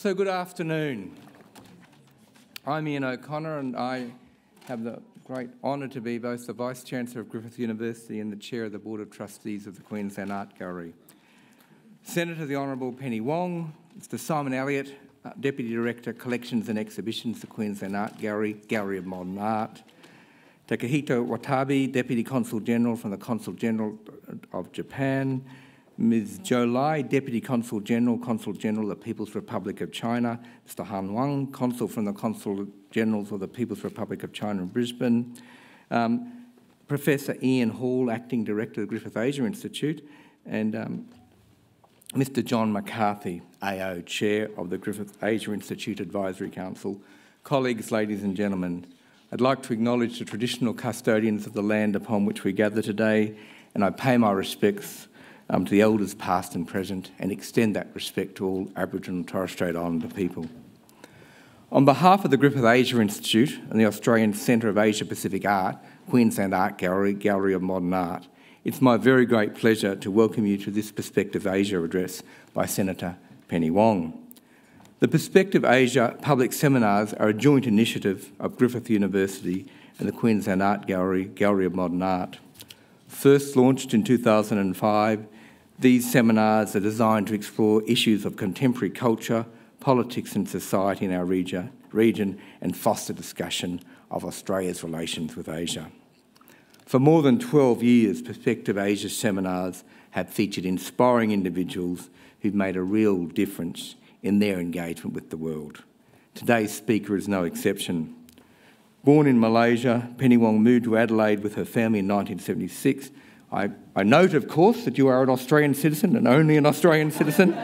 So good afternoon. I'm Ian O'Connor and I have the great honour to be both the Vice-Chancellor of Griffith University and the Chair of the Board of Trustees of the Queensland Art Gallery. Senator the Honourable Penny Wong, Mr Simon Elliot, Deputy Director, Collections and Exhibitions, the Queensland Art Gallery, Gallery of Modern Art, Takahito Watabe, Deputy Consul General from the Consul General of Japan, Ms Jo Lai, Deputy Consul General of the People's Republic of China, Mr Han Wang, Consul from the Consul Generals of the People's Republic of China in Brisbane, Professor Ian Hall, Acting Director of the Griffith Asia Institute, and Mr John McCarthy, AO, Chair of the Griffith Asia Institute Advisory Council. Colleagues, ladies and gentlemen, I'd like to acknowledge the traditional custodians of the land upon which we gather today, and I pay my respects to the elders past and present, and extend that respect to all Aboriginal and Torres Strait Islander people. On behalf of the Griffith Asia Institute and the Australian Centre of Asia Pacific Art, Queensland Art Gallery, Gallery of Modern Art, it's my very great pleasure to welcome you to this Perspective Asia address by Senator Penny Wong. The Perspective Asia public seminars are a joint initiative of Griffith University and the Queensland Art Gallery, Gallery of Modern Art. First launched in 2005, these seminars are designed to explore issues of contemporary culture, politics and society in our region and foster discussion of Australia's relations with Asia. For more than 12 years, Perspective Asia seminars have featured inspiring individuals who've made a real difference in their engagement with the world. Today's speaker is no exception. Born in Malaysia, Penny Wong moved to Adelaide with her family in 1976. I note, of course, that you are an Australian citizen and only an Australian citizen.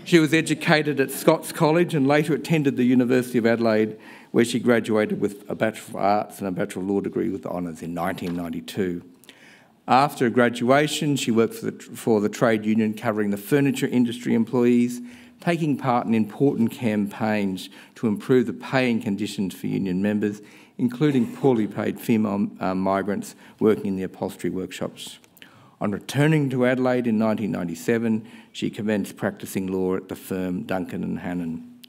She was educated at Scots College and later attended the University of Adelaide, where she graduated with a Bachelor of Arts and a Bachelor of Law degree with honours in 1992. After graduation, she worked for the trade union covering the furniture industry employees, taking part in important campaigns to improve the paying conditions for union members, including poorly paid female migrants working in the upholstery workshops. On returning to Adelaide in 1997, she commenced practising law at the firm Duncan and Hannon.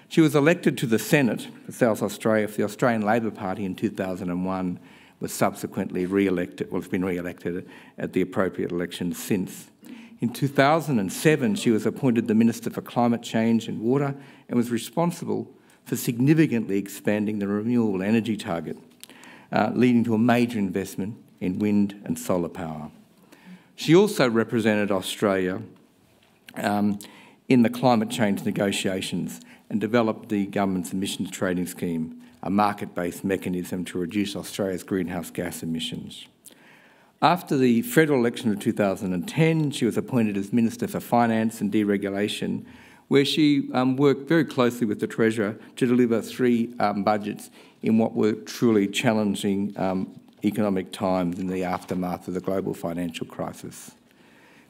She was elected to the Senate for South Australia for the Australian Labor Party in 2001, was subsequently re-elected, well, has been re-elected at the appropriate elections since. In 2007, she was appointed the Minister for Climate Change and Water and was responsible for significantly expanding the renewable energy target, leading to a major investment in wind and solar power. She also represented Australia in the climate change negotiations and developed the government's emissions trading scheme, a market-based mechanism to reduce Australia's greenhouse gas emissions. After the federal election of 2010, she was appointed as Minister for Finance and Deregulation, where she worked very closely with the Treasurer to deliver three budgets in what were truly challenging economic times in the aftermath of the global financial crisis.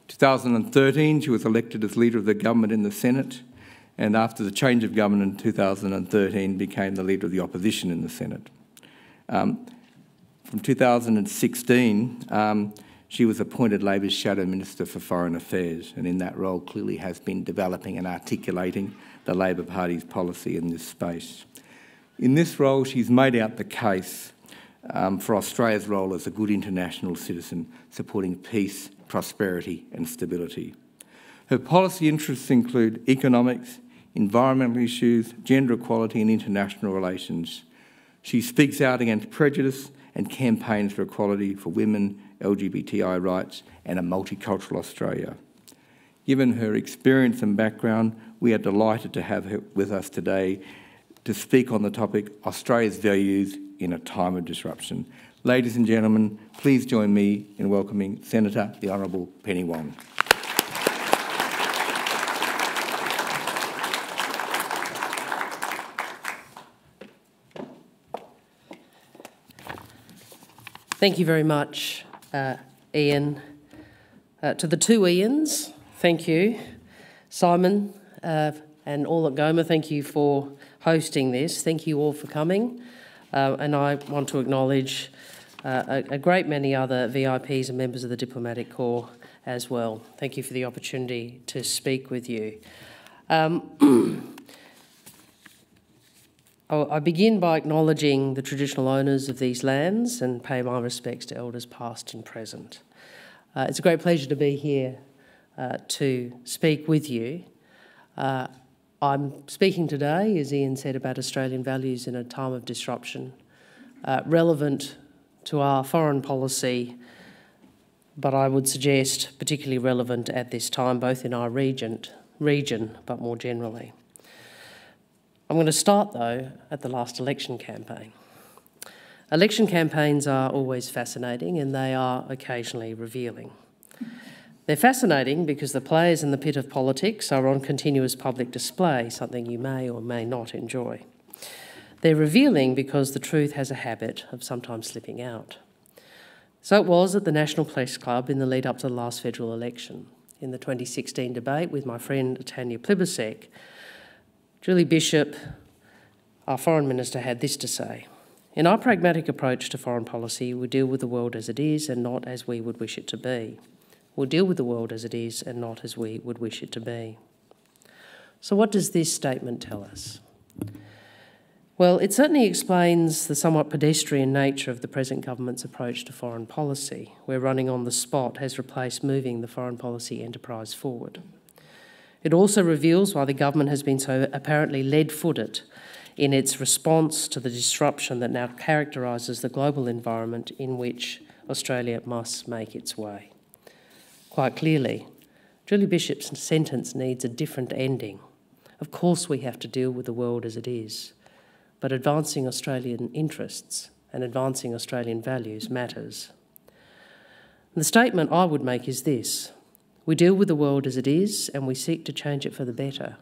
2013, she was elected as Leader of the Government in the Senate, and after the change of government in 2013, became the Leader of the Opposition in the Senate. From 2016, she was appointed Labor's Shadow Minister for Foreign Affairs, and in that role clearly has been developing and articulating the Labor Party's policy in this space. In this role, she's made out the case for Australia's role as a good international citizen, supporting peace, prosperity and stability. Her policy interests include economics, environmental issues, gender equality and international relations. She speaks out against prejudice and campaigns for equality for women, LGBTI rights and a multicultural Australia. Given her experience and background, we are delighted to have her with us today to speak on the topic Australia's values in a time of disruption. Ladies and gentlemen, please join me in welcoming Senator the Honourable Penny Wong. Thank you very much, Ian. To the two Ians, thank you. Simon and all at GOMA, thank you for hosting this. Thank you all for coming. And I want to acknowledge a great many other VIPs and members of the Diplomatic Corps as well. Thank you for the opportunity to speak with you. I begin by acknowledging the traditional owners of these lands and pay my respects to elders past and present. It's a great pleasure to be here to speak with you. I'm speaking today, as Ian said, about Australian values in a time of disruption, relevant to our foreign policy, but I would suggest particularly relevant at this time, both in our region, but more generally. I'm going to start, though, at the last election campaign. Election campaigns are always fascinating and they are occasionally revealing. They're fascinating because the players in the pit of politics are on continuous public display, something you may or may not enjoy. They're revealing because the truth has a habit of sometimes slipping out. So it was at the National Press Club in the lead up to the last federal election. In the 2016 debate with my friend Tanya Plibersek, Julie Bishop, our Foreign Minister, had this to say: "In our pragmatic approach to foreign policy, we deal with the world as it is and not as we would wish it to be. We'll deal with the world as it is and not as we would wish it to be." So what does this statement tell us? Well, it certainly explains the somewhat pedestrian nature of the present government's approach to foreign policy, where running on the spot has replaced moving the foreign policy enterprise forward. It also reveals why the government has been so apparently lead-footed in its response to the disruption that now characterises the global environment in which Australia must make its way. Quite clearly, Julie Bishop's sentence needs a different ending. Of course we have to deal with the world as it is, but advancing Australian interests and advancing Australian values matters. The statement I would make is this: we deal with the world as it is and we seek to change it for the better,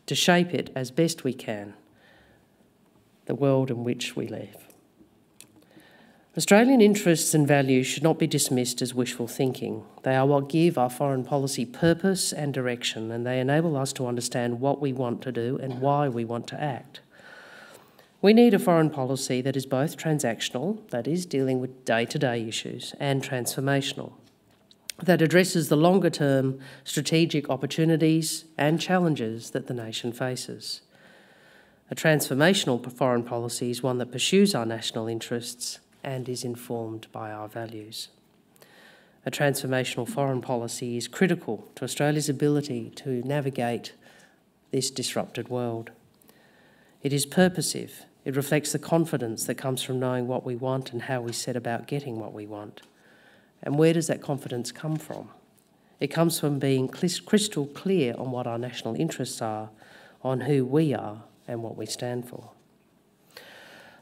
to shape it as best we can, the world in which we live. Australian interests and values should not be dismissed as wishful thinking. They are what give our foreign policy purpose and direction, and they enable us to understand what we want to do and why we want to act. We need a foreign policy that is both transactional, that is, dealing with day-to-day issues, and transformational, that addresses the longer-term strategic opportunities and challenges that the nation faces. A transformational foreign policy is one that pursues our national interests and is informed by our values. A transformational foreign policy is critical to Australia's ability to navigate this disrupted world. It is purposive. It reflects the confidence that comes from knowing what we want and how we set about getting what we want. And where does that confidence come from? It comes from being crystal clear on what our national interests are, on who we are and what we stand for.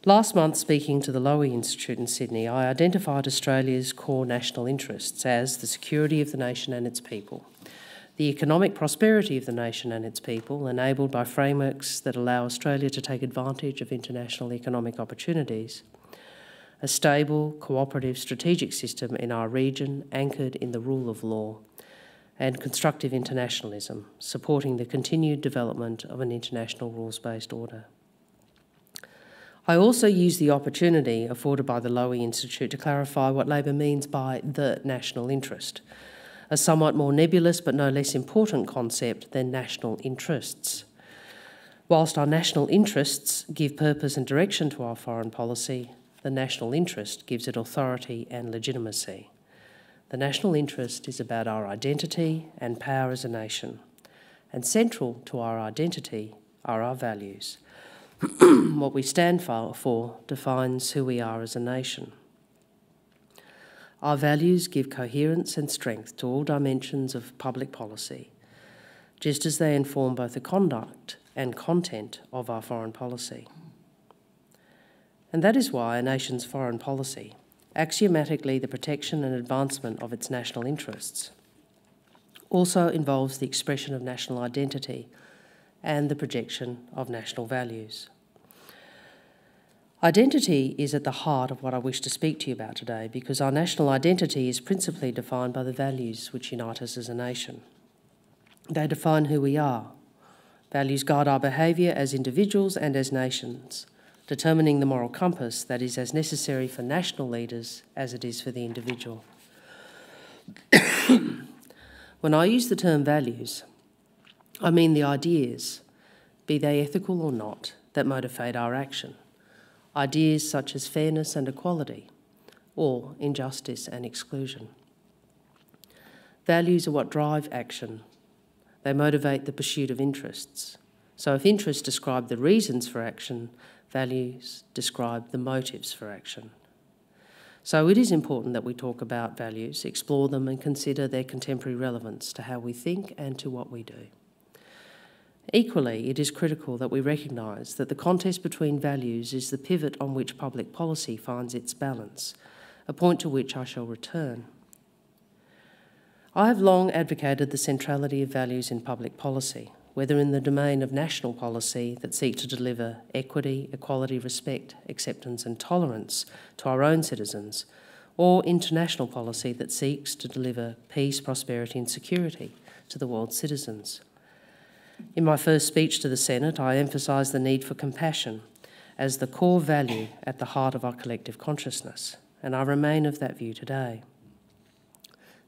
Last month, speaking to the Lowy Institute in Sydney, I identified Australia's core national interests as the security of the nation and its people, the economic prosperity of the nation and its people, enabled by frameworks that allow Australia to take advantage of international economic opportunities, a stable, cooperative, strategic system in our region anchored in the rule of law, and constructive internationalism, supporting the continued development of an international rules-based order. I also used the opportunity afforded by the Lowy Institute to clarify what Labor means by the national interest, a somewhat more nebulous but no less important concept than national interests. Whilst our national interests give purpose and direction to our foreign policy, the national interest gives it authority and legitimacy. The national interest is about our identity and power as a nation, and central to our identity are our values. What we stand for defines who we are as a nation. Our values give coherence and strength to all dimensions of public policy, just as they inform both the conduct and content of our foreign policy. And that is why a nation's foreign policy, axiomatically the protection and advancement of its national interests, also involves the expression of national identity and the projection of national values. Identity is at the heart of what I wish to speak to you about today, because our national identity is principally defined by the values which unite us as a nation. They define who we are. Values guide our behaviour as individuals and as nations, determining the moral compass that is as necessary for national leaders as it is for the individual. When I use the term values, I mean the ideas, be they ethical or not, that motivate our action. Ideas such as fairness and equality, or injustice and exclusion. Values are what drive action. They motivate the pursuit of interests. So if interests describe the reasons for action, values describe the motives for action. So it is important that we talk about values, explore them and consider their contemporary relevance to how we think and to what we do. Equally, it is critical that we recognise that the contest between values is the pivot on which public policy finds its balance, a point to which I shall return. I have long advocated the centrality of values in public policy, whether in the domain of national policy that seek to deliver equity, equality, respect, acceptance and tolerance to our own citizens, or international policy that seeks to deliver peace, prosperity and security to the world's citizens. In my first speech to the Senate, I emphasised the need for compassion as the core value at the heart of our collective consciousness, and I remain of that view today.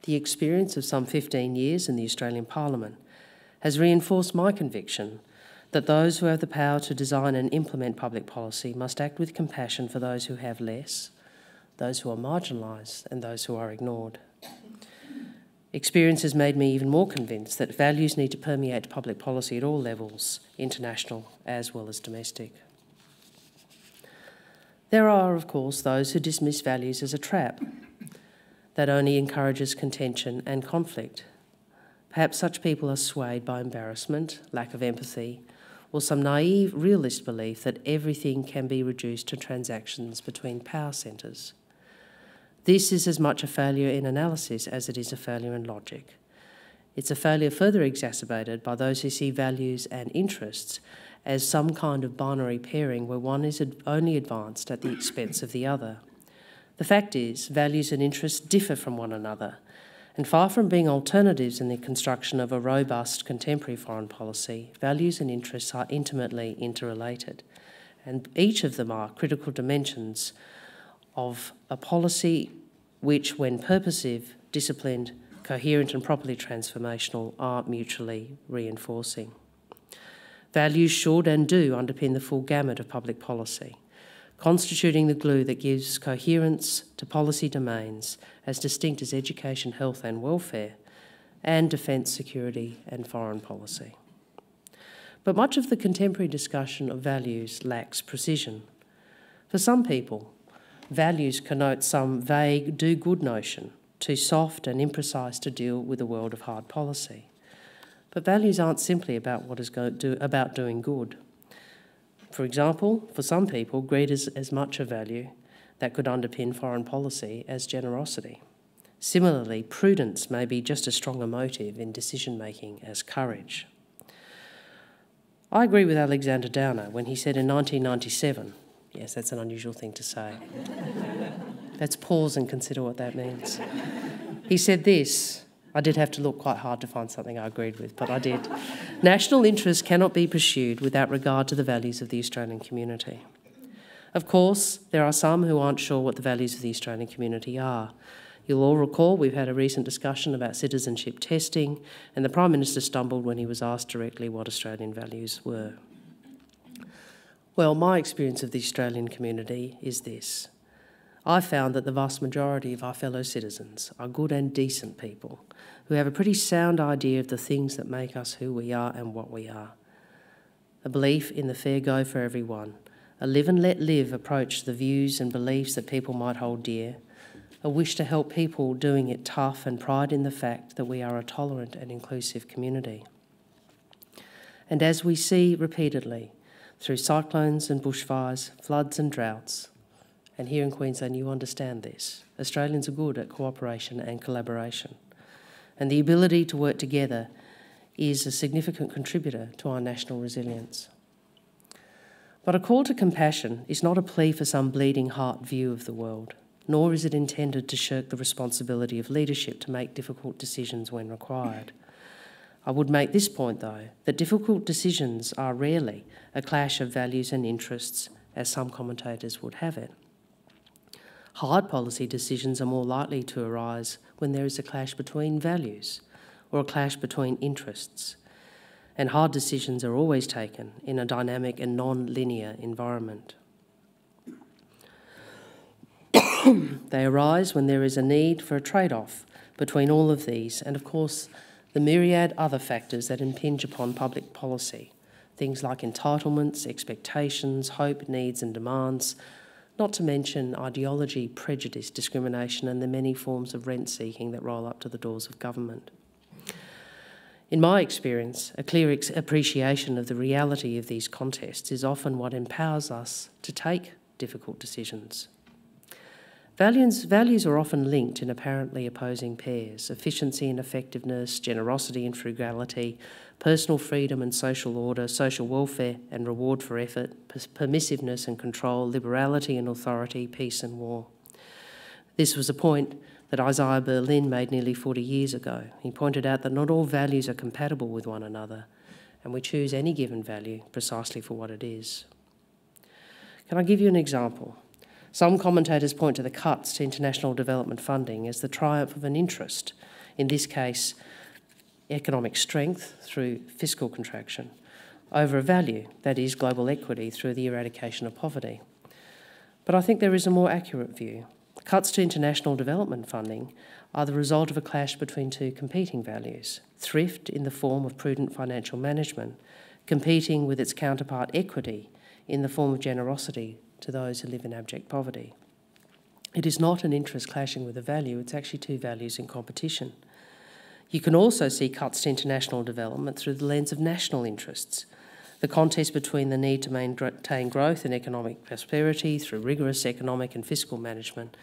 The experience of some 15 years in the Australian Parliament has reinforced my conviction that those who have the power to design and implement public policy must act with compassion for those who have less, those who are marginalised and those who are ignored. Experience has made me even more convinced that values need to permeate public policy at all levels, international as well as domestic. There are, of course, those who dismiss values as a trap that only encourages contention and conflict. Perhaps such people are swayed by embarrassment, lack of empathy, or some naive realist belief that everything can be reduced to transactions between power centres. This is as much a failure in analysis as it is a failure in logic. It's a failure further exacerbated by those who see values and interests as some kind of binary pairing where one is only advanced at the expense of the other. The fact is, values and interests differ from one another, and far from being alternatives in the construction of a robust contemporary foreign policy, values and interests are intimately interrelated, and each of them are critical dimensions of a policy which, when purposive, disciplined, coherent and properly transformational, are mutually reinforcing. Values should and do underpin the full gamut of public policy, constituting the glue that gives coherence to policy domains as distinct as education, health and welfare, and defence, security and foreign policy. But much of the contemporary discussion of values lacks precision. For some people, values connote some vague do-good notion, too soft and imprecise to deal with a world of hard policy. But values aren't simply about what is about doing good. For example, for some people, greed is as much a value that could underpin foreign policy as generosity. Similarly, prudence may be just as strong a motive in decision-making as courage. I agree with Alexander Downer when he said in 1997, yes, that's an unusual thing to say. Let's pause and consider what that means. He said this. I did have to look quite hard to find something I agreed with, but I did. National interest cannot be pursued without regard to the values of the Australian community. Of course, there are some who aren't sure what the values of the Australian community are. You'll all recall we've had a recent discussion about citizenship testing, and the Prime Minister stumbled when he was asked directly what Australian values were. Well, my experience of the Australian community is this. I found that the vast majority of our fellow citizens are good and decent people who have a pretty sound idea of the things that make us who we are and what we are. A belief in the fair go for everyone, a live and let live approach to the views and beliefs that people might hold dear, a wish to help people doing it tough and pride in the fact that we are a tolerant and inclusive community. And as we see repeatedly, through cyclones and bushfires, floods and droughts, and here in Queensland you understand this, Australians are good at cooperation and collaboration, and the ability to work together is a significant contributor to our national resilience. But a call to compassion is not a plea for some bleeding heart view of the world, nor is it intended to shirk the responsibility of leadership to make difficult decisions when required. I would make this point, though, that difficult decisions are rarely a clash of values and interests, as some commentators would have it. Hard policy decisions are more likely to arise when there is a clash between values or a clash between interests. and hard decisions are always taken in a dynamic and non-linear environment. They arise when there is a need for a trade-off between all of these and, of course, the myriad other factors that impinge upon public policy, things like entitlements, expectations, hope, needs and demands, not to mention ideology, prejudice, discrimination and the many forms of rent-seeking that roll up to the doors of government. In my experience, a clear appreciation of the reality of these contests is often what empowers us to take difficult decisions. Values are often linked in apparently opposing pairs: efficiency and effectiveness, generosity and frugality, personal freedom and social order, social welfare and reward for effort, permissiveness and control, liberality and authority, peace and war. This was a point that Isaiah Berlin made nearly 40 years ago. He pointed out that not all values are compatible with one another, and we choose any given value precisely for what it is. Can I give you an example? Some commentators point to the cuts to international development funding as the triumph of an interest, in this case, economic strength through fiscal contraction, over a value, that is, global equity through the eradication of poverty. But I think there is a more accurate view. The cuts to international development funding are the result of a clash between two competing values: thrift in the form of prudent financial management, competing with its counterpart equity in the form of generosity to those who live in abject poverty. It is not an interest clashing with a value, it's actually two values in competition. You can also see cuts to international development through the lens of national interests, the contest between the need to maintain growth and economic prosperity through rigorous economic and fiscal management,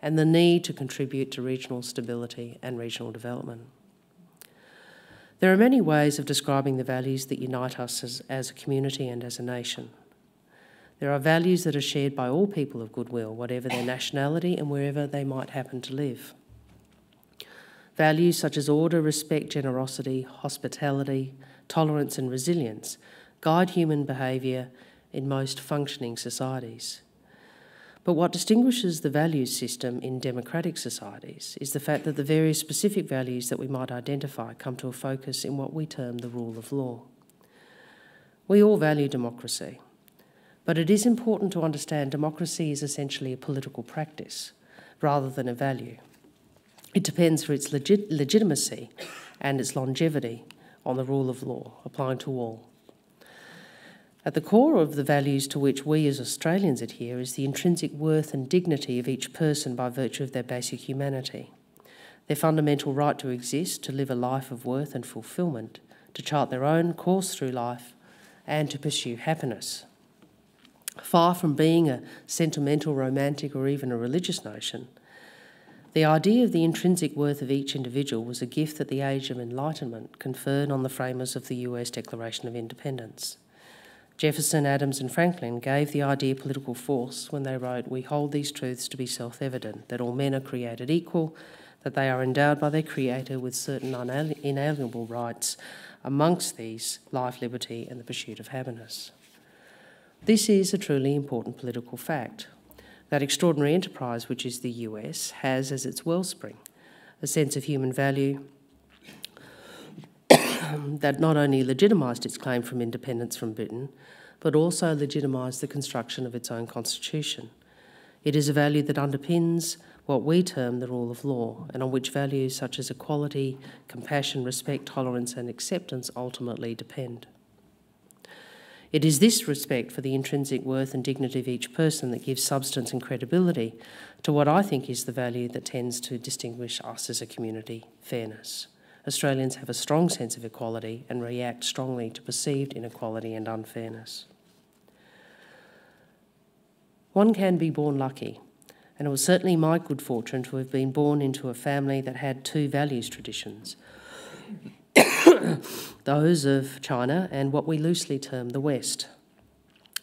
and the need to contribute to regional stability and regional development. There are many ways of describing the values that unite us as a community and as a nation. There are values that are shared by all people of goodwill, whatever their nationality and wherever they might happen to live. Values such as order, respect, generosity, hospitality, tolerance and resilience guide human behaviour in most functioning societies. But what distinguishes the values system in democratic societies is the fact that the various specific values that we might identify come to a focus in what we term the rule of law. We all value democracy. But it is important to understand democracy is essentially a political practice rather than a value. It depends for its legitimacy and its longevity on the rule of law, applying to all. At the core of the values to which we as Australians adhere is the intrinsic worth and dignity of each person by virtue of their basic humanity, their fundamental right to exist, to live a life of worth and fulfilment, to chart their own course through life, and to pursue happiness. Far from being a sentimental, romantic or even a religious notion, the idea of the intrinsic worth of each individual was a gift that the Age of Enlightenment conferred on the framers of the US Declaration of Independence. Jefferson, Adams and Franklin gave the idea political force when they wrote, "We hold these truths to be self-evident, that all men are created equal, that they are endowed by their Creator with certain inalienable rights, amongst these life, liberty and the pursuit of happiness." This is a truly important political fact. That extraordinary enterprise, which is the US, has as its wellspring a sense of human value that not only legitimised its claim from independence from Britain, but also legitimised the construction of its own constitution. It is a value that underpins what we term the rule of law, and on which values such as equality, compassion, respect, tolerance and acceptance ultimately depend. It is this respect for the intrinsic worth and dignity of each person that gives substance and credibility to what I think is the value that tends to distinguish us as a community: fairness. Australians have a strong sense of equality and react strongly to perceived inequality and unfairness. One can be born lucky, and it was certainly my good fortune to have been born into a family that had two values traditions. Those of China and what we loosely term the West.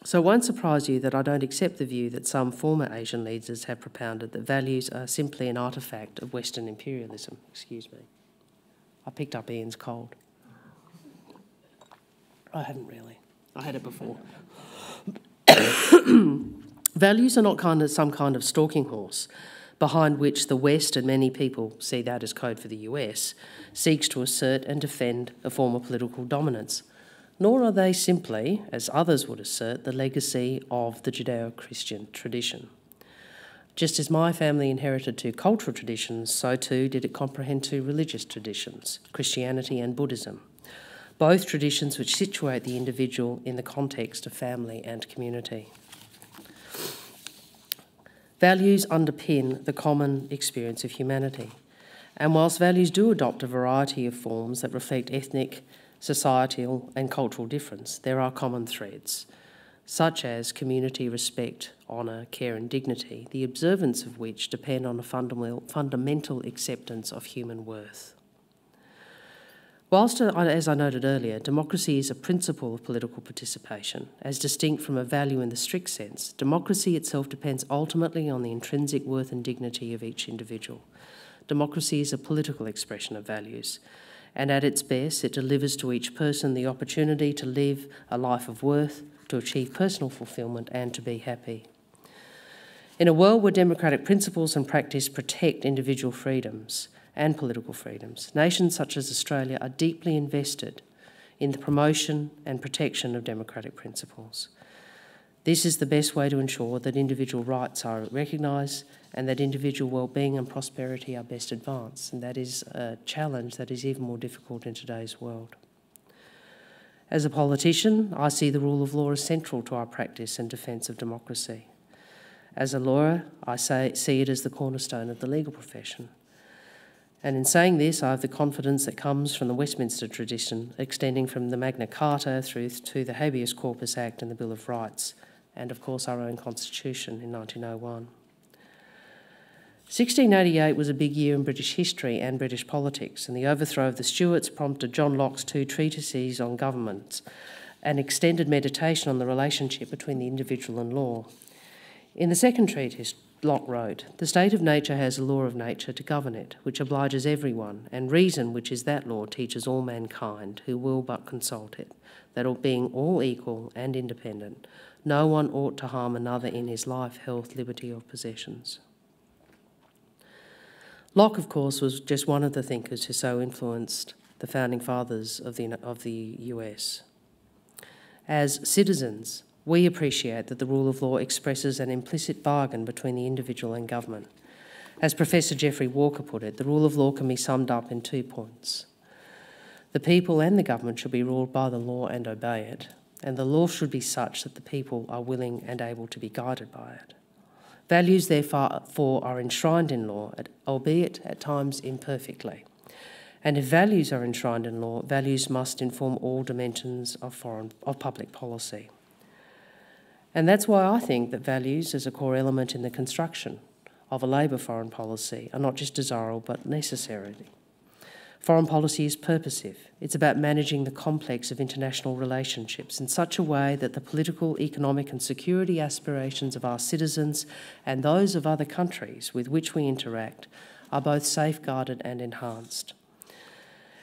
So it won't surprise you that I don't accept the view that some former Asian leaders have propounded that values are simply an artefact of Western imperialism. Excuse me. I picked up Ian's cold. I hadn't really. I had it before. Values are not some kind of stalking horse behind which the West, and many people see that as code for the US, seeks to assert and defend a form of political dominance, nor are they simply, as others would assert, the legacy of the Judeo-Christian tradition. Just as my family inherited two cultural traditions, so too did it comprehend two religious traditions, Christianity and Buddhism, both traditions which situate the individual in the context of family and community. Values underpin the common experience of humanity, and whilst values do adopt a variety of forms that reflect ethnic, societal and cultural difference, there are common threads, such as community respect, honour, care and dignity, the observance of which depend on a fundamental acceptance of human worth. Whilst, as I noted earlier, democracy is a principle of political participation, as distinct from a value in the strict sense, democracy itself depends ultimately on the intrinsic worth and dignity of each individual. Democracy is a political expression of values, and at its best, it delivers to each person the opportunity to live a life of worth, to achieve personal fulfilment and to be happy. In a world where democratic principles and practice protect individual freedoms and political freedoms, nations such as Australia are deeply invested in the promotion and protection of democratic principles. This is the best way to ensure that individual rights are recognised and that individual well-being and prosperity are best advanced, and that is a challenge that is even more difficult in today's world. As a politician, I see the rule of law as central to our practice and defence of democracy. As a lawyer, I see it as the cornerstone of the legal profession. And in saying this, I have the confidence that comes from the Westminster tradition, extending from the Magna Carta through to the Habeas Corpus Act and the Bill of Rights, and of course our own Constitution in 1901. 1688 was a big year in British history and British politics, and the overthrow of the Stuarts prompted John Locke's two treatises on government and extended meditation on the relationship between the individual and law. In the second treatise, Locke wrote, "The state of nature has a law of nature to govern it, which obliges everyone, and reason, which is that law, teaches all mankind, who will but consult it, that being all equal and independent, no one ought to harm another in his life, health, liberty or possessions." Locke, of course, was just one of the thinkers who so influenced the founding fathers of the US. As citizens, we appreciate that the rule of law expresses an implicit bargain between the individual and government. As Professor Geoffrey Walker put it, the rule of law can be summed up in 2 points. The people and the government should be ruled by the law and obey it, and the law should be such that the people are willing and able to be guided by it. Values, therefore, are enshrined in law, albeit at times imperfectly. And if values are enshrined in law, values must inform all dimensions of public policy. And that's why I think that values, as a core element in the construction of a Labor foreign policy, are not just desirable but necessary. Foreign policy is purposive. It's about managing the complex of international relationships in such a way that the political, economic and security aspirations of our citizens and those of other countries with which we interact are both safeguarded and enhanced.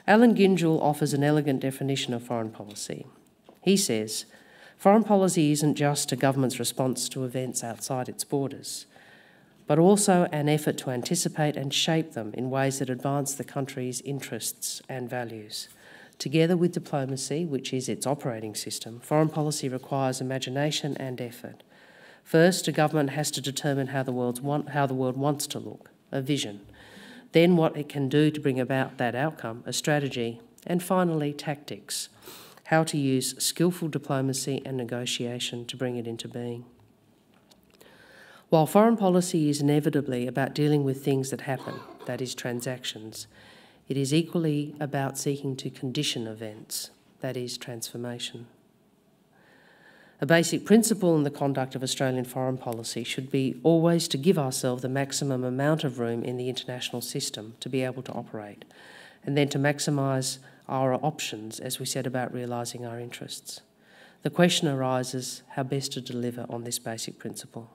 Alan Gingell offers an elegant definition of foreign policy. He says, "Foreign policy isn't just a government's response to events outside its borders, but also an effort to anticipate and shape them in ways that advance the country's interests and values. Together with diplomacy, which is its operating system, foreign policy requires imagination and effort. First, a government has to determine how the world wants to look, a vision. Then what it can do to bring about that outcome, a strategy. And finally, tactics, how to use skillful diplomacy and negotiation to bring it into being. While foreign policy is inevitably about dealing with things that happen, that is, transactions, it is equally about seeking to condition events, that is, transformation. A basic principle in the conduct of Australian foreign policy should be always to give ourselves the maximum amount of room in the international system to be able to operate, and then to maximise our options as we set about realising our interests. The question arises how best to deliver on this basic principle.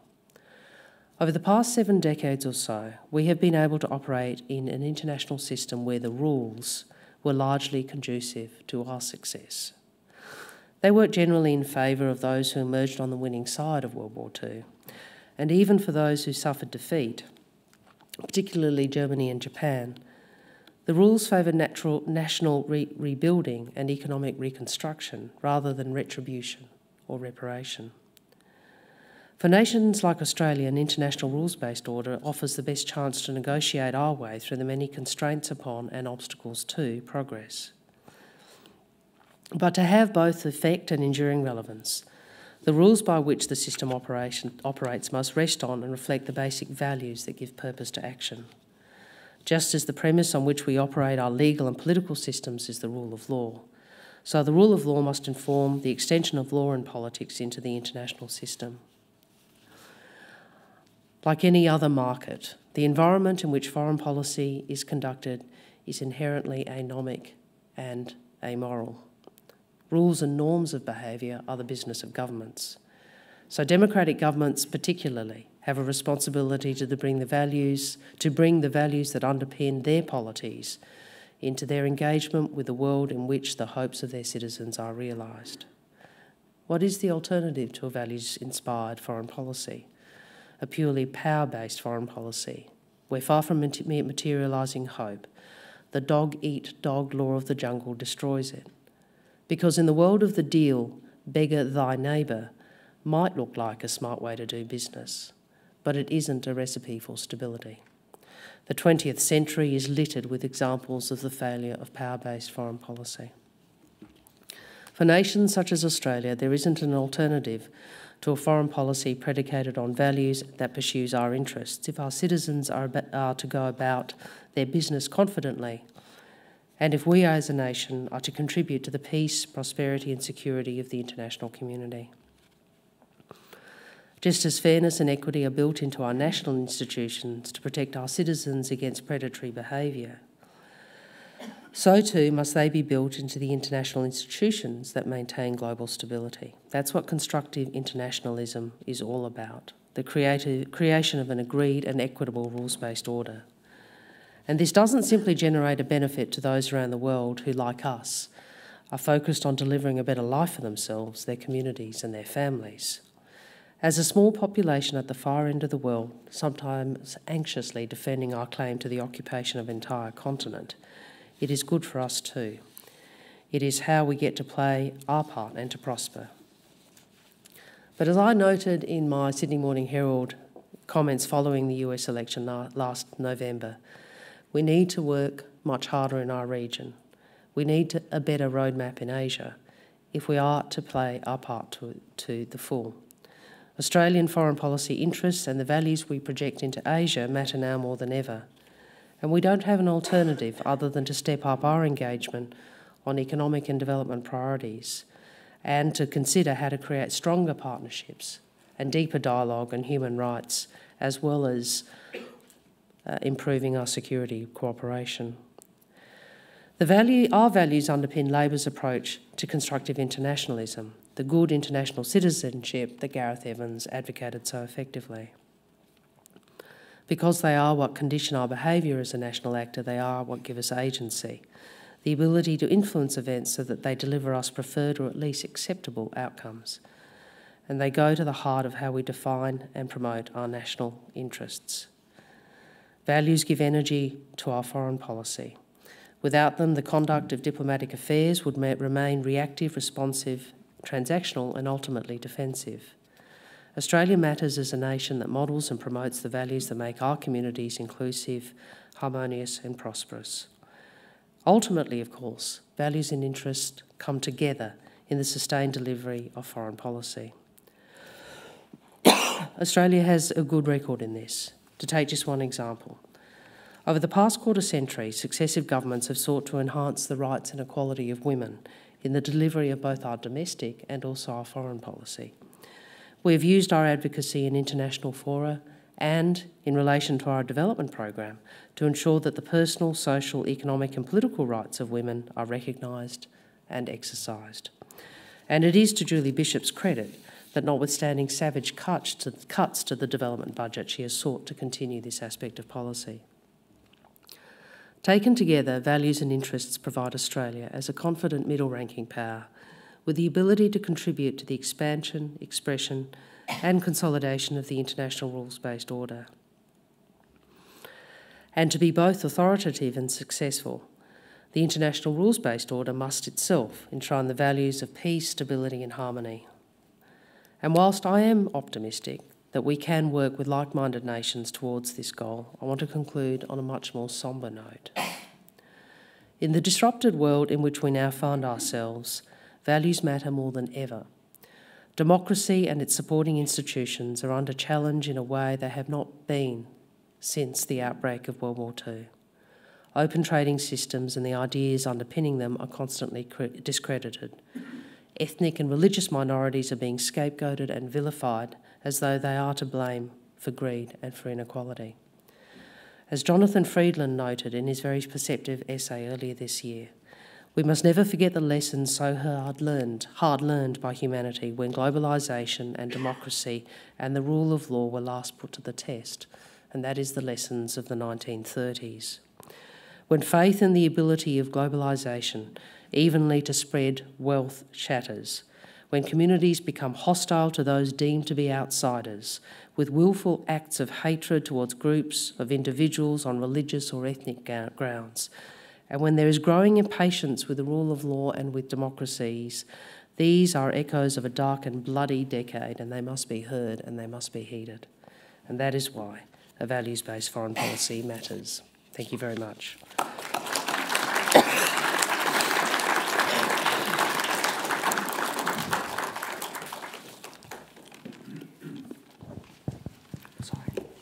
Over the past 7 decades or so, we have been able to operate in an international system where the rules were largely conducive to our success. They worked generally in favour of those who emerged on the winning side of World War II, and even for those who suffered defeat, particularly Germany and Japan. The rules favour national rebuilding and economic reconstruction rather than retribution or reparation. For nations like Australia, an international rules-based order offers the best chance to negotiate our way through the many constraints upon and obstacles to progress. But to have both effect and enduring relevance, the rules by which the system operates must rest on and reflect the basic values that give purpose to action. Just as the premise on which we operate our legal and political systems is the rule of law, so the rule of law must inform the extension of law and politics into the international system. Like any other market, the environment in which foreign policy is conducted is inherently anomic and amoral. Rules and norms of behaviour are the business of governments. So democratic governments particularly have a responsibility to bring the values that underpin their polities into their engagement with the world in which the hopes of their citizens are realised. What is the alternative to a values-inspired foreign policy? A purely power-based foreign policy, where far from materialising hope, the dog-eat-dog law of the jungle destroys it. Because in the world of the deal, beggar thy neighbour might look like a smart way to do business, but it isn't a recipe for stability. The 20th century is littered with examples of the failure of power-based foreign policy. For nations such as Australia, there isn't an alternative to a foreign policy predicated on values that pursues our interests if our citizens are to go about their business confidently, and if we as a nation are to contribute to the peace, prosperity and security of the international community. Just as fairness and equity are built into our national institutions to protect our citizens against predatory behaviour, so too must they be built into the international institutions that maintain global stability. That's what constructive internationalism is all about, the creation of an agreed and equitable rules-based order. And this doesn't simply generate a benefit to those around the world who, like us, are focused on delivering a better life for themselves, their communities and their families. As a small population at the far end of the world, sometimes anxiously defending our claim to the occupation of an entire continent, it is good for us too. It is how we get to play our part and to prosper. But as I noted in my Sydney Morning Herald comments following the US election last November, we need to work much harder in our region. We need a better roadmap in Asia if we are to play our part to the full. Australian foreign policy interests and the values we project into Asia matter now more than ever. And we don't have an alternative other than to step up our engagement on economic and development priorities and to consider how to create stronger partnerships and deeper dialogue on human rights, as well as improving our security cooperation. Our values underpin Labor's approach to constructive internationalism, the good international citizenship that Gareth Evans advocated so effectively. Because they are what condition our behaviour as a national actor, they are what give us agency, the ability to influence events so that they deliver us preferred or at least acceptable outcomes. And they go to the heart of how we define and promote our national interests. Values give energy to our foreign policy. Without them, the conduct of diplomatic affairs would remain reactive, responsive, transactional and ultimately defensive. Australia matters as a nation that models and promotes the values that make our communities inclusive, harmonious and prosperous. Ultimately, of course, values and interests come together in the sustained delivery of foreign policy. Australia has a good record in this. To take just one example, over the past quarter century, successive governments have sought to enhance the rights and equality of women in the delivery of both our domestic and also our foreign policy. We have used our advocacy in international fora and in relation to our development program to ensure that the personal, social, economic and political rights of women are recognised and exercised. And it is to Julie Bishop's credit that notwithstanding savage cuts to the development budget, she has sought to continue this aspect of policy. Taken together, values and interests provide Australia as a confident middle-ranking power with the ability to contribute to the expansion, expression and consolidation of the international rules-based order. And to be both authoritative and successful, the international rules-based order must itself enshrine the values of peace, stability and harmony. And whilst I am optimistic that we can work with like-minded nations towards this goal, I want to conclude on a much more sombre note. In the disrupted world in which we now find ourselves, values matter more than ever. Democracy and its supporting institutions are under challenge in a way they have not been since the outbreak of World War II. Open trading systems and the ideas underpinning them are constantly discredited. Ethnic and religious minorities are being scapegoated and vilified as though they are to blame for greed and for inequality. As Jonathan Friedland noted in his very perceptive essay earlier this year, we must never forget the lessons so hard learned by humanity when globalisation and democracy and the rule of law were last put to the test, and that is the lessons of the 1930s. When faith in the ability of globalisation evenly to spread wealth shatters, when communities become hostile to those deemed to be outsiders, with willful acts of hatred towards groups of individuals on religious or ethnic grounds, and when there is growing impatience with the rule of law and with democracies, these are echoes of a dark and bloody decade, and they must be heard and they must be heeded. And that is why a values-based foreign policy matters. Thank you very much.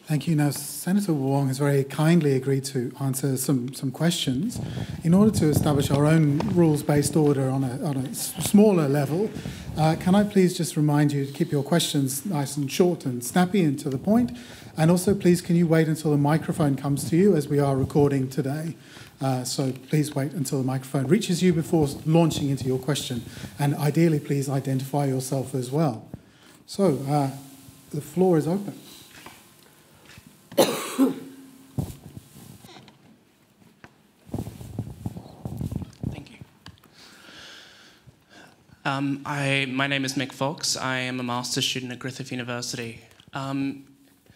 Thank you. Now, Senator Wong has very kindly agreed to answer some questions. In order to establish our own rules-based order on a smaller level, can I please just remind you to keep your questions nice and short and snappy and to the point? And also, please, can you wait until the microphone comes to you, as we are recording today? So please wait until the microphone reaches you before launching into your question. And ideally, please identify yourself as well. So the floor is open. Thank you. My name is Mick Fox. I am a master's student at Griffith University.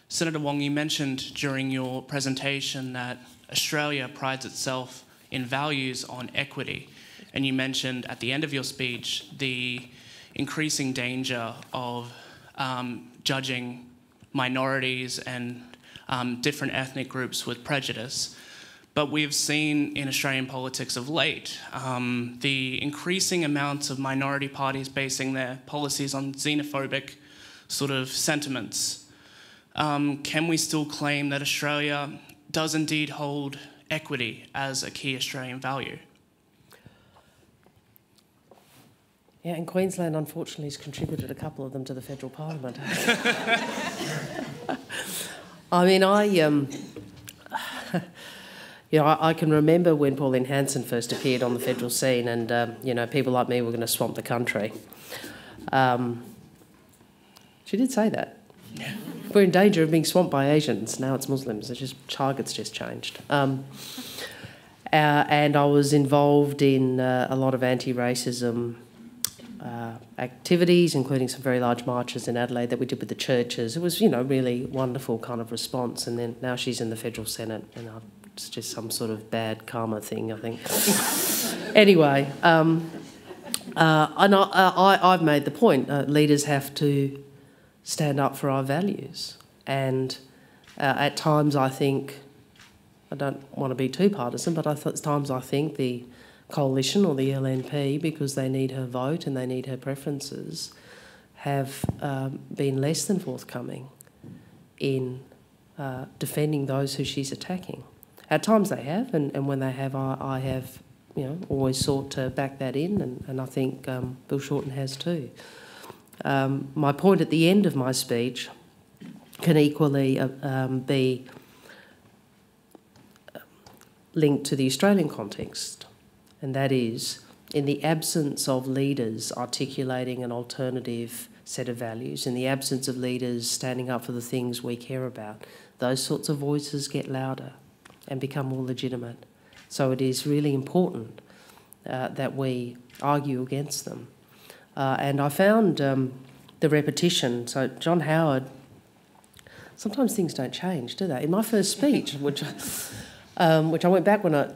Senator Wong, you mentioned during your presentation that Australia prides itself in values on equity, and you mentioned at the end of your speech the increasing danger of judging minorities and different ethnic groups with prejudice. But we've seen in Australian politics of late the increasing amounts of minority parties basing their policies on xenophobic sort of sentiments. Can we still claim that Australia does indeed hold equity as a key Australian value? Yeah, and Queensland unfortunately has contributed a couple of them to the federal parliament. I mean, I can remember when Pauline Hanson first appeared on the federal scene, and people like me were going to swamp the country. She did say that. Yeah. We're in danger of being swamped by Asians. Now it's Muslims. It's just target's just changed. And I was involved in a lot of anti-racism activities, including some very large marches in Adelaide that we did with the churches. It was, really wonderful kind of response. And then now she's in the federal Senate, and it's just some sort of bad karma thing, I think. Anyway, and I've made the point, leaders have to stand up for our values. And at times I think, I don't want to be too partisan, but at times I think the Coalition or the LNP, because they need her vote and they need her preferences, have been less than forthcoming in defending those who she's attacking. At times they have, and when they have, I have always sought to back that in, and I think Bill Shorten has too. My point at the end of my speech can equally be linked to the Australian context, and that is, in the absence of leaders articulating an alternative set of values, in the absence of leaders standing up for the things we care about, those sorts of voices get louder and become more legitimate. So it is really important that we argue against them. And I found the repetition. So John Howard, sometimes things don't change, do they? In my first speech, which which I went back when I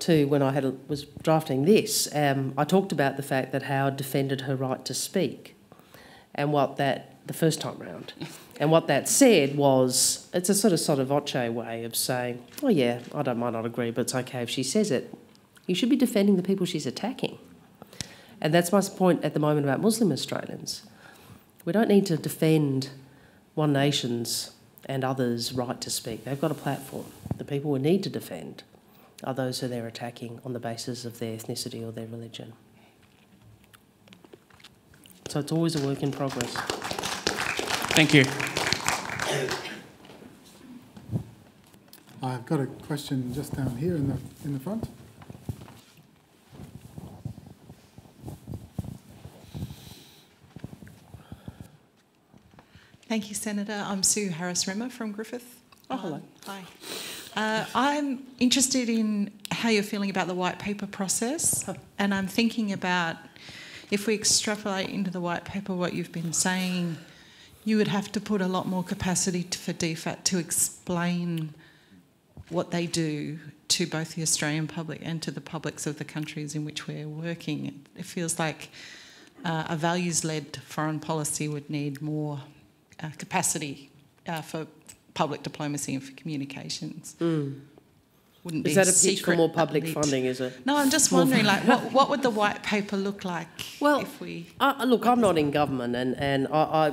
was drafting this. I talked about the fact that Howard defended her right to speak, and the first time round, and what that said was, it's a sort of sotto voce way of saying, oh yeah, might not agree, but it's okay if she says it. You should be defending the people she's attacking. And that's my point at the moment about Muslim Australians. We don't need to defend One Nation's and others' right to speak. They've got a platform. The people we need to defend are those who they're attacking on the basis of their ethnicity or their religion. So it's always a work in progress. Thank you. I've got a question just down here in the front. Thank you, Senator. I'm Sue Harris-Rimmer from Griffith. Oh, hello. Hi. I'm interested in how you're feeling about the white paper process, and I'm thinking about if we extrapolate into the white paper what you've been saying, you would have to put a lot more capacity for DFAT to explain what they do to both the Australian public and to the publics of the countries in which we're working. It feels like a values-led foreign policy would need more capacity for public diplomacy and for communications. Wouldn't be is that a pitch for secret, more public funding, is it? No, I'm just wondering, like, what would the white paper look like if we... Look, I'm not in government, and I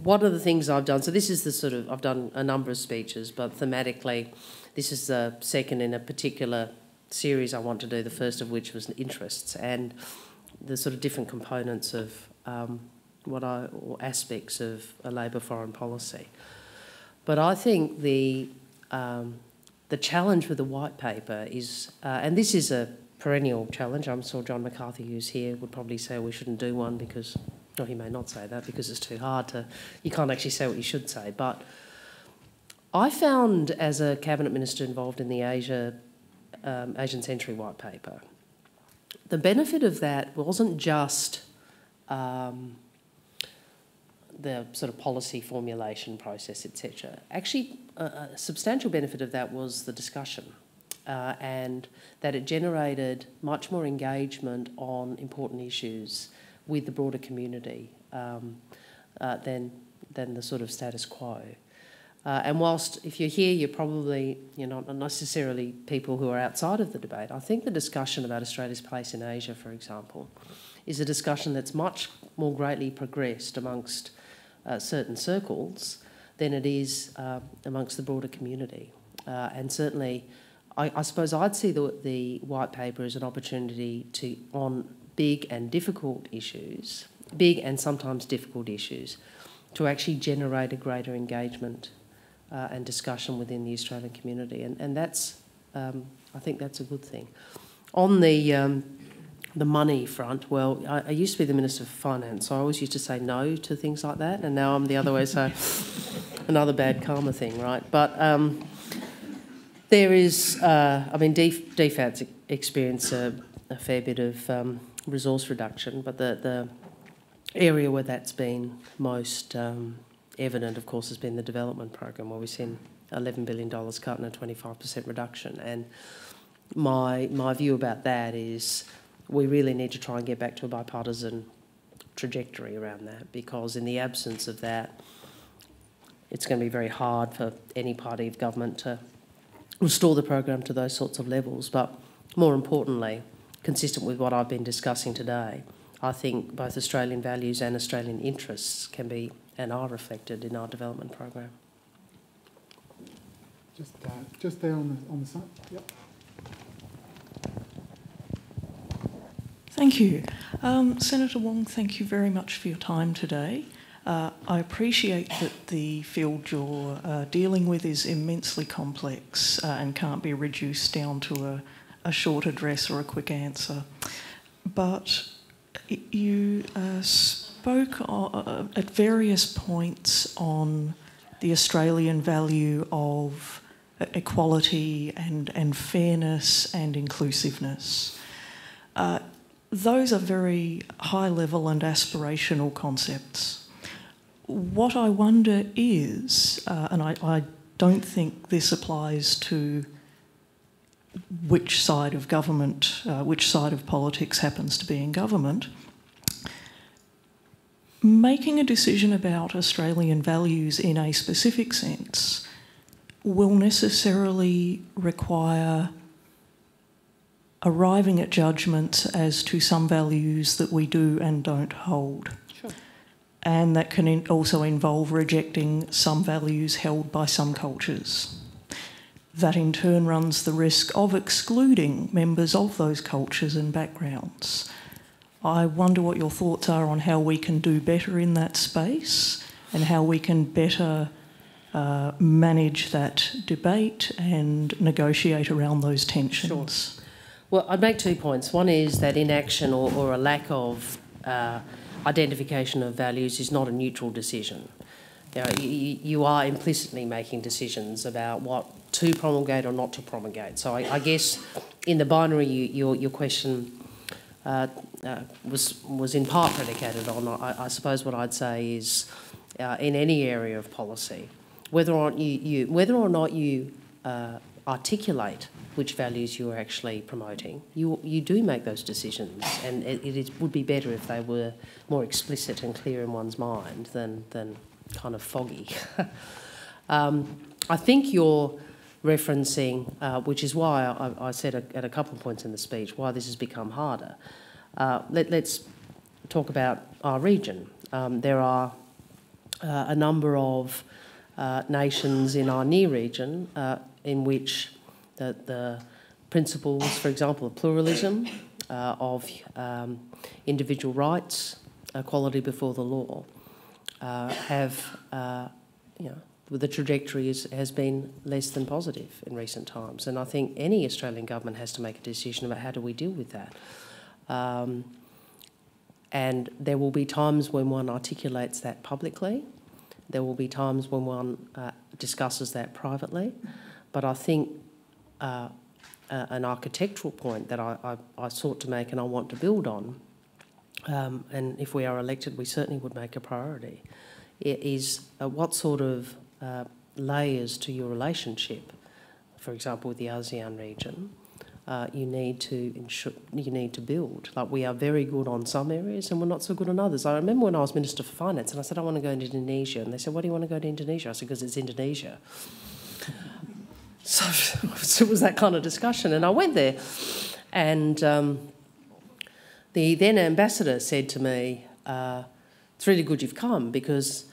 one of the things I've done, so this is I've done a number of speeches, but thematically, this is the second in a particular series I want to do, the first of which was interests, and the sort of different components of or aspects of a Labor foreign policy. But I think the challenge with the white paper is, and this is a perennial challenge, I'm sure John McCarthy, who's here, would probably say we shouldn't do one because, or he may not say that because it's too hard you can't actually say what you should say. But I found, as a Cabinet Minister involved in the Asian Century White Paper, the benefit of that wasn't just the sort of policy formulation process, etc. Actually, a substantial benefit of that was the discussion, and that it generated much more engagement on important issues with the broader community than the sort of status quo. And whilst if you're here, you're not necessarily people who are outside of the debate. I think the discussion about Australia's place in Asia, for example, is a discussion that's much more greatly progressed amongst certain circles than it is amongst the broader community. And certainly, I suppose I'd see the white paper as an opportunity on big and difficult issues, big and sometimes difficult issues, to actually generate a greater engagement and discussion within the Australian community. And that's, I think that's a good thing. On the money front, well, I used to be the Minister for Finance, so I always used to say no to things like that, and now I'm the other way, so another bad karma thing, right? But there is, DFAT's experienced a fair bit of resource reduction, but the area where that's been most evident, of course, has been the development program, where we've seen $11 billion cut and a 25% reduction. And my view about that is we really need to try and get back to a bipartisan trajectory around that, because in the absence of that, it's going to be very hard for any party of government to restore the program to those sorts of levels. But more importantly, consistent with what I've been discussing today, I think both Australian values and Australian interests can be and are reflected in our development program. Just there on the side. Yep. Thank you. Senator Wong, thank you very much for your time today. I appreciate that the field you're dealing with is immensely complex and can't be reduced down to a short address or a quick answer. But you spoke at various points on the Australian value of equality and fairness and inclusiveness. Those are very high-level and aspirational concepts. What I wonder is, and I don't think this applies to which side of government, which side of politics happens to be in government, making a decision about Australian values in a specific sense will necessarily require arriving at judgments as to some values that we do and don't hold. Sure. And that can also involve rejecting some values held by some cultures. That in turn runs the risk of excluding members of those cultures and backgrounds. I wonder what your thoughts are on how we can do better in that space and how we can better manage that debate and negotiate around those tensions. Sure. Well, I'd make 2 points. One is that inaction or a lack of identification of values is not a neutral decision. You are implicitly making decisions about what to promulgate or not to promulgate. So I guess in the binary, your question was in part predicated on. I suppose what I'd say is in any area of policy, whether or not you articulate which values you are actually promoting, you do make those decisions, and it would be better if they were more explicit and clear in one's mind than kind of foggy. I think you're referencing, which is why I said at a couple of points in the speech, why this has become harder. Let's talk about our region. There are a number of nations in our near region in which the principles, for example, of pluralism, of individual rights, equality before the law, the trajectory has been less than positive in recent times. And I think any Australian government has to make a decision about how do we deal with that. And there will be times when one articulates that publicly. There will be times when one discusses that privately. But I think an architectural point that I sought to make and I want to build on, and if we are elected, we certainly would make a priority, is what sort of layers to your relationship, for example, with the ASEAN region, you need to build. Like, we are very good on some areas and we're not so good on others. I remember when I was Minister for Finance and I said, I want to go to Indonesia. And they said, why do you want to go to Indonesia? I said, because it's Indonesia. So it was that kind of discussion. And I went there and the then ambassador said to me, it's really good you've come because,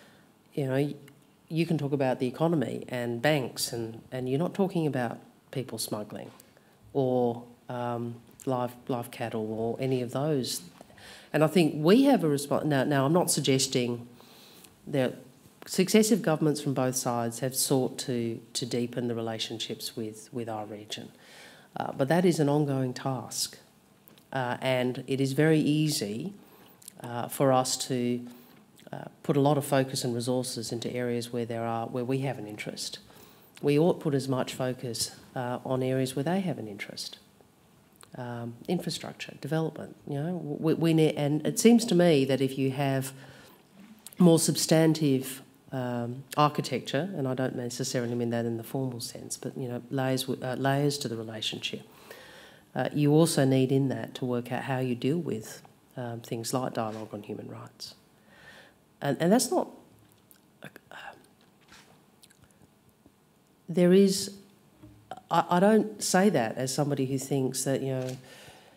you can talk about the economy and banks and you're not talking about people smuggling or live cattle or any of those. And I think we have a response. Now I'm not suggesting that successive governments from both sides have sought to deepen the relationships with our region. But that is an ongoing task. And it is very easy for us to put a lot of focus and resources into areas where we have an interest. We ought to put as much focus on areas where they have an interest. Infrastructure, development, we need, and it seems to me that if you have more substantive architecture, and I don't necessarily mean that in the formal sense, but layers to the relationship, you also need in that to work out how you deal with things like dialogue on human rights. And that's not... there is... I don't say that as somebody who thinks that,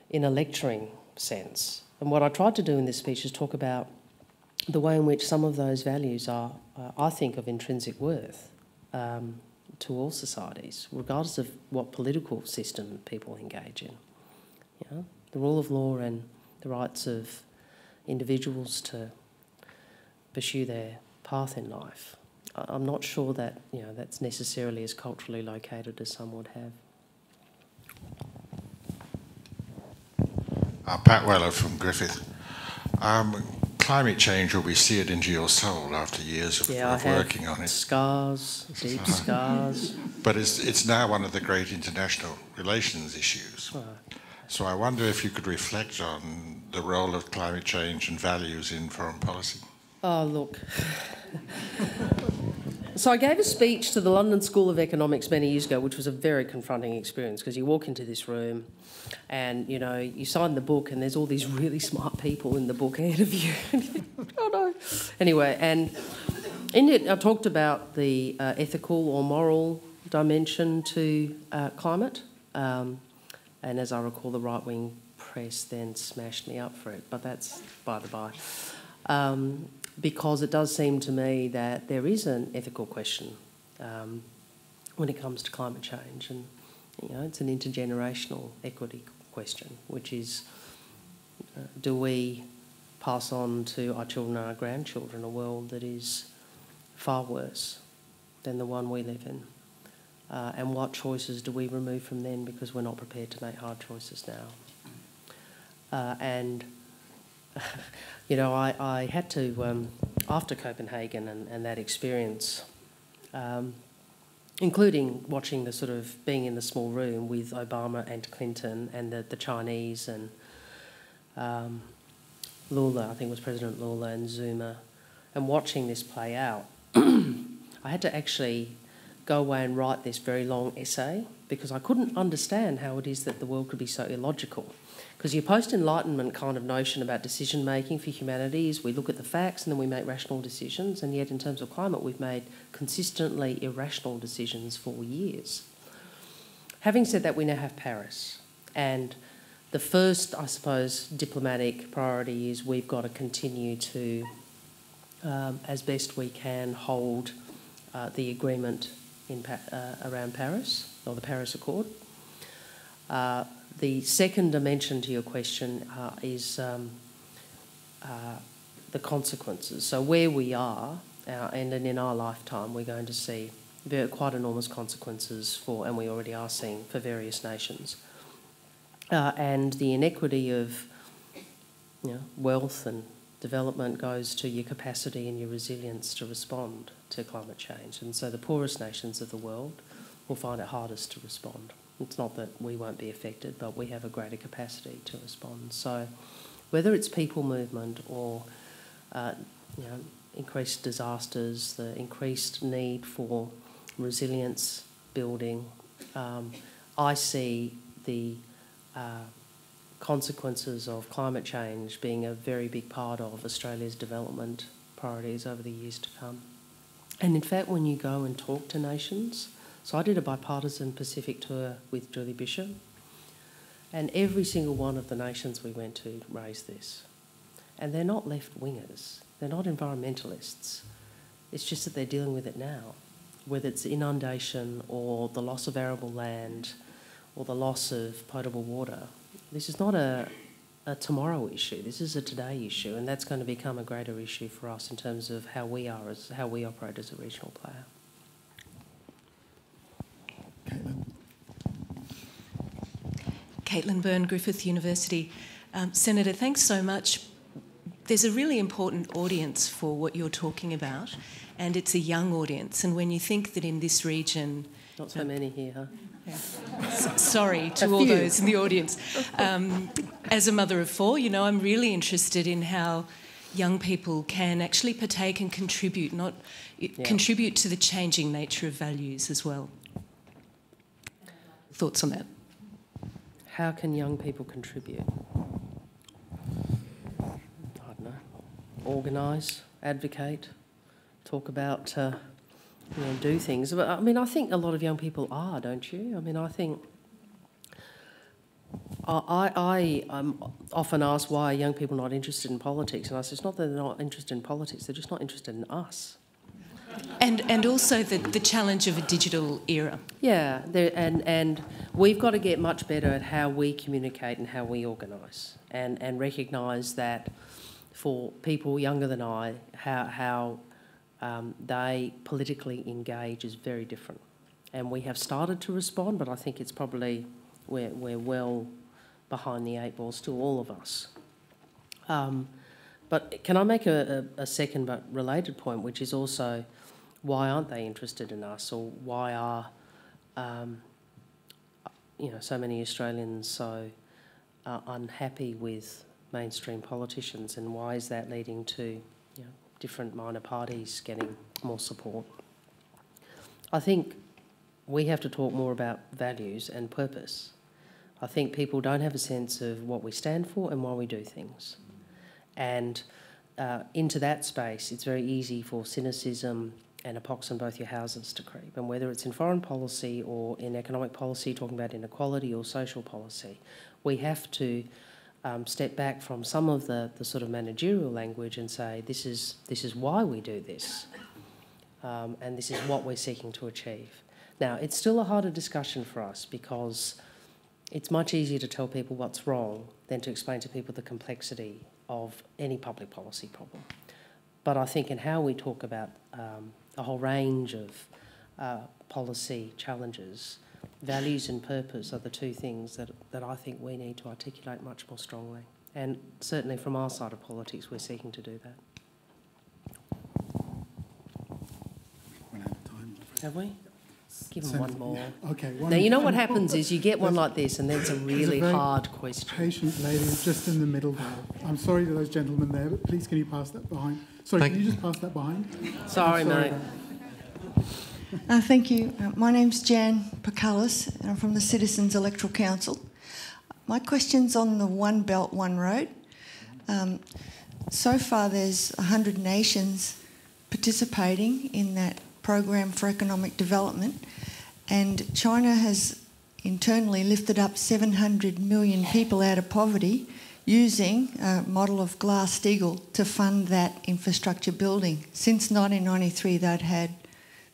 in a lecturing sense. And what I tried to do in this speech is talk about the way in which some of those values are, I think, of intrinsic worth to all societies, regardless of what political system people engage in. The rule of law and the rights of individuals to pursue their path in life. I'm not sure that that's necessarily as culturally located as some would have. Pat Weller from Griffith. Climate change will be seared into your soul after years of working on it. Scars, deep scars. But it's now one of the great international relations issues. Right. So I wonder if you could reflect on the role of climate change and values in foreign policy. Oh, look. So I gave a speech to the London School of Economics many years ago, which was a very confronting experience because you walk into this room and, you know, you sign the book and there's all these really smart people in the book ahead of you. And you think, oh no. Anyway, and in it I talked about the ethical or moral dimension to climate. And as I recall, the right-wing press then smashed me up for it, but that's by the by. Because it does seem to me that there is an ethical question when it comes to climate change, and you know, it's an intergenerational equity question, which is, do we pass on to our children and our grandchildren a world that is far worse than the one we live in? And what choices do we remove from them because we're not prepared to make hard choices now? And you know, I had to, after Copenhagen and that experience, including watching the sort of being in the small room with Obama and Clinton and the Chinese and Lula, I think it was President Lula, and Zuma, and watching this play out, I had to actually go away and write this very long essay because I couldn't understand how it is that the world could be so illogical. Because your post-Enlightenment kind of notion about decision-making for humanity is we look at the facts and then we make rational decisions, and yet in terms of climate we've made consistently irrational decisions for years. Having said that, we now have Paris, and the first, I suppose, diplomatic priority is we've got to continue to, as best we can, hold the agreement around Paris, or the Paris Accord. The second dimension to your question is the consequences. So where we are, and in our lifetime, we're going to see quite enormous consequences for, and we already are seeing, for various nations. And the inequity of wealth and development goes to your capacity and your resilience to respond to climate change. And so the poorest nations of the world will find it hardest to respond. It's not that we won't be affected, but we have a greater capacity to respond. So whether it's people movement or increased disasters, the increased need for resilience building, I see the consequences of climate change being a very big part of Australia's development priorities over the years to come. And in fact, when you go and talk to nations, so I did a bipartisan Pacific tour with Julie Bishop, and every single one of the nations we went to raised this. And they're not left-wingers, they're not environmentalists. It's just that they're dealing with it now, whether it's inundation or the loss of arable land or the loss of potable water. This is not a tomorrow issue, this is a today issue, and that's going to become a greater issue for us in terms of how we operate as a regional player. Caitlin Byrne, Griffith University. Senator, thanks so much. There's a really important audience for what you're talking about, and it's a young audience. And when you think that in this region... Not so many here, huh? Yeah. Sorry to all those in the audience. As a mother of four, I'm really interested in how young people can actually partake and contribute, contribute to the changing nature of values as well. Thoughts on that? How can young people contribute? I don't know. Organise, advocate, talk about, do things. But I mean, I think a lot of young people are, don't you? I mean, I think I'm often asked why are young people not interested in politics, and I say it's not that they're not interested in politics; they're just not interested in us. And also the challenge of a digital era. Yeah, and we've got to get much better at how we communicate and how we organise, and recognise that for people younger than I, how they politically engage is very different. And we have started to respond, but I think it's probably we're well behind the eight ball still, all of us. But can I make a second but related point, which is also why aren't they interested in us, or why are so many Australians so unhappy with mainstream politicians, and why is that leading to different minor parties getting more support? I think we have to talk more about values and purpose. I think people don't have a sense of what we stand for and why we do things. And into that space, it's very easy for cynicism and a pox on both your houses to creep. And whether it's in foreign policy or in economic policy, talking about inequality or social policy, we have to step back from some of the sort of managerial language and say, this is why we do this, and this is what we're seeking to achieve. Now, it's still a harder discussion for us because it's much easier to tell people what's wrong than to explain to people the complexity of any public policy problem. But I think in how we talk about a whole range of policy challenges, values and purpose are the two things that I think we need to articulate much more strongly. And certainly from our side of politics, we're seeking to do that. Run out of time. Have we? Give them one more. Okay. Now, you know what happens is you get one like this and then it's a really hard question. Patient lady just in the middle there. I'm sorry to those gentlemen there, but please can you pass that behind? Sorry, can you just pass that behind? Sorry, mate. Thank you. My name's Jan Pakalis, and I'm from the Citizens Electoral Council. My question's on the One Belt, One Road. So far there's 100 nations participating in that program for economic development, and China has internally lifted up 700 million people out of poverty using a model of Glass-Steagall to fund that infrastructure building. Since 1993 they'd had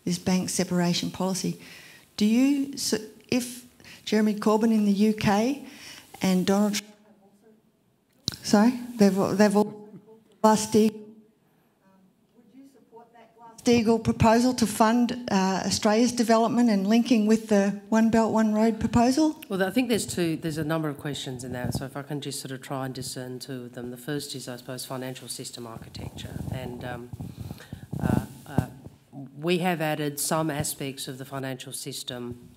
this bank separation policy. Do you, so if Jeremy Corbyn in the UK and Donald Trump they've all Glass-Steagall, would you support that Glass-Steagall proposal to fund Australia's development and linking with the One Belt, One Road proposal? Well, I think there's a number of questions in that, so if I can just sort of try and discern two of them. The first is, I suppose, financial system architecture, and we have added some aspects of the financial system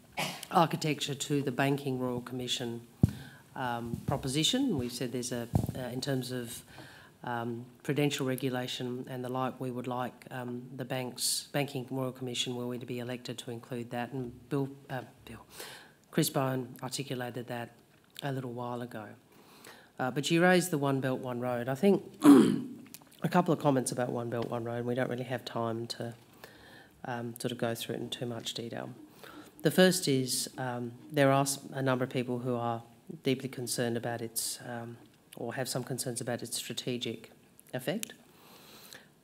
architecture to the Banking Royal Commission proposition. We've said there's in terms of prudential regulation and the like, we would like the Banking Royal Commission, were we to be elected, to include that. And Chris Bowen articulated that a little while ago. But you raised the One Belt, One Road. I think a couple of comments about One Belt, One Road. We don't really have time to sort of go through it in too much detail. The first is there are a number of people who are deeply concerned about its, or have some concerns about its strategic effect.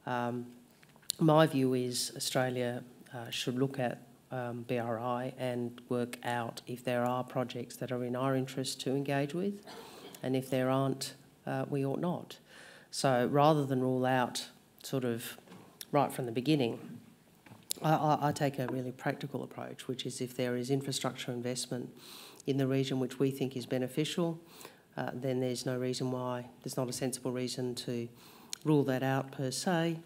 My view is Australia should look at BRI and work out if there are projects that are in our interest to engage with, and if there aren't, we ought not. So rather than rule out sort of right from the beginning, I take a really practical approach, which is if there is infrastructure investment in the region which we think is beneficial, then there's no reason why, there's not a sensible reason to rule that out per se.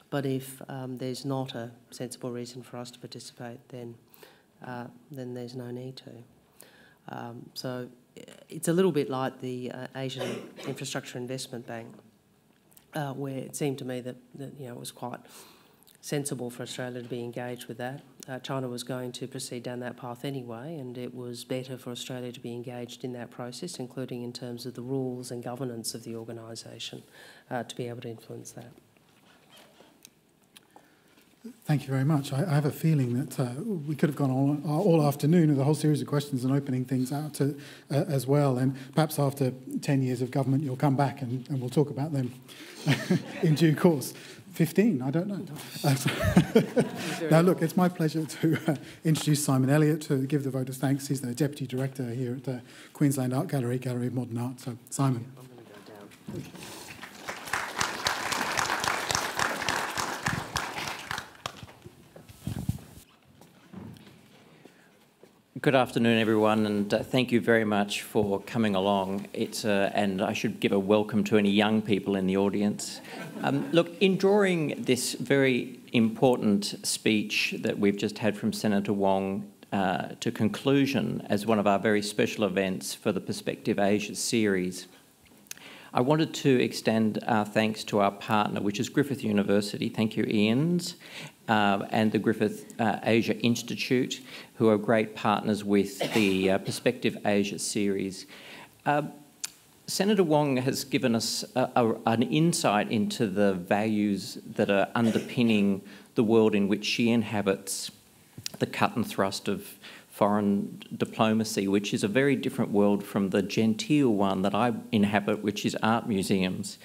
But if there's not a sensible reason for us to participate, then there's no need to. So it's a little bit like the Asian Infrastructure Investment Bank, where it seemed to me that it was quite sensible for Australia to be engaged with that. China was going to proceed down that path anyway, and it was better for Australia to be engaged in that process, including in terms of the rules and governance of the organisation, to be able to influence that. Thank you very much. I have a feeling that we could have gone on all afternoon with a whole series of questions and opening things out to, as well. And perhaps after 10 years of government, you'll come back and we'll talk about them in due course. 15, I don't know. Now, look, it's my pleasure to introduce Simon Elliot to give the voters thanks. He's the Deputy Director here at the Queensland Art Gallery, Gallery of Modern Art. So, Simon. I'm going to go down. Good afternoon, everyone, and thank you very much for coming along. And I should give a welcome to any young people in the audience. Look, in drawing this very important speech that we've just had from Senator Wong to conclusion as one of our very special events for the Perspective Asia series, I wanted to extend our thanks to our partner, which is Griffith University. Thank you, Ian's, and the Griffith Asia Institute, who are great partners with the Perspective Asia series. Senator Wong has given us an insight into the values that are underpinning the world in which she inhabits, the cut and thrust of foreign diplomacy, which is a very different world from the genteel one that I inhabit, which is art museums,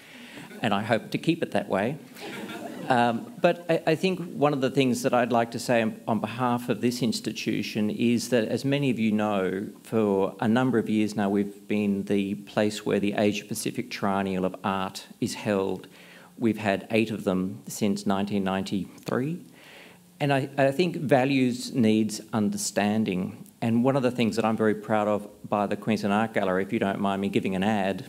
and I hope to keep it that way. But I think one of the things that I'd like to say on behalf of this institution is that, as many of you know, for a number of years now we've been the place where the Asia-Pacific Triennial of Art is held. We've had 8 of them since 1993. And I think values needs understanding. And one of the things that I'm very proud of by the Queensland Art Gallery, if you don't mind me giving an ad,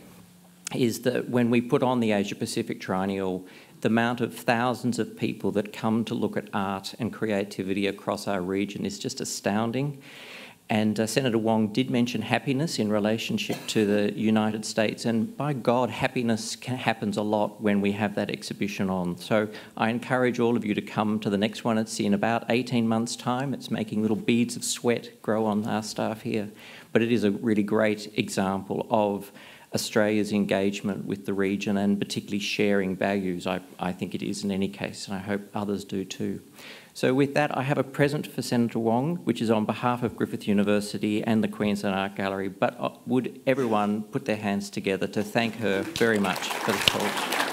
is that when we put on the Asia-Pacific Triennial, the amount of thousands of people that come to look at art and creativity across our region is just astounding. And Senator Wong did mention happiness in relationship to the United States, and by God, happiness happens a lot when we have that exhibition on. So I encourage all of you to come to the next one. It's in about 18 months' time. It's making little beads of sweat grow on our staff here. But it is a really great example of Australia's engagement with the region and particularly sharing values. I think it is in any case, and I hope others do too. So with that, I have a present for Senator Wong, which is on behalf of Griffith University and the Queensland Art Gallery. But would everyone put their hands together to thank her very much for the talk?